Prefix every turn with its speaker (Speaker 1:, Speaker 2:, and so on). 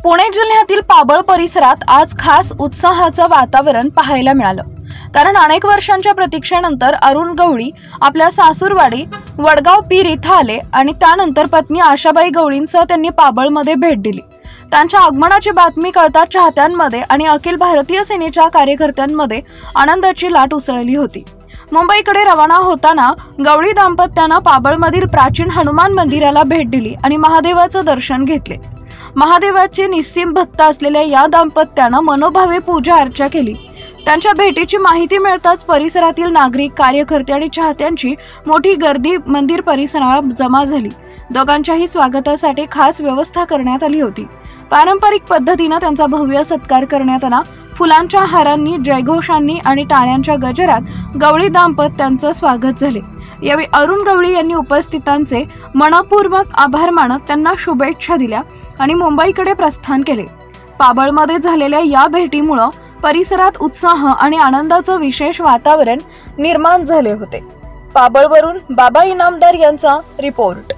Speaker 1: पुणे जिल्ह्यातील पाबळ परिसरात आज खास उत्साहाचं वातावरण पाहायला मिळालं। कारण अनेक वर्षांच्या प्रतीक्षेनंतर अरुण गवळी आपल्या सासूरवाडी वडगाव पीर इथं आले आणि त्यानंतर पत्नी आशाबाई गवळींसह त्यांनी पाबळमध्ये भेट दिली। त्यांच्या आगमनाची बातमी कळताच चाहत्यांमध्ये आणि अखिल भारतीय सेनेच्या कार्यकर्त्यांमध्ये आनंदाची लाट उसळली होती। मुंबईकडे रवाना होताना गवळी दाम्पत्यानं पाबळमधील प्राचीन हनुमान मंदिराला भेट दिली आणि महादेवाचं दर्शन घेतले। महादेवाचे निस्सीम भक्त असलेल्या या दाम्पत्यानं मनोभावे पूजा अर्चा केली। त्यांच्या भेटीची माहिती मिळताच परिसरातील नागरिक, कार्यकर्ते आणि चाहत्यांची मोठी गर्दी मंदिर परिसरात जमा झाली। दोघांच्याही स्वागतासाठी खास व्यवस्था करण्यात आली होती। पारंपरिक पद्धतीने त्यांचा भव्य सत्कार करण्यात आला। फुलांच्या हारांनी, जयघोषांनी आणि टाळ्यांच्या गजरात गवळी दाम्पत्याचं स्वागत झाले। यावेळी अरुण गवळी यांनी उपस्थितांचे मनपूर्वक आभार मानत त्यांना शुभेच्छा दिल्या आणि मुंबईकडे प्रस्थान केले। पाबळमध्ये झालेल्या या भेटीमुळे परिसरात उत्साह आणि आनंदाचं विशेष वातावरण निर्माण झाले होते। पाबळवरून बाबा इनामदार यांचा रिपोर्ट।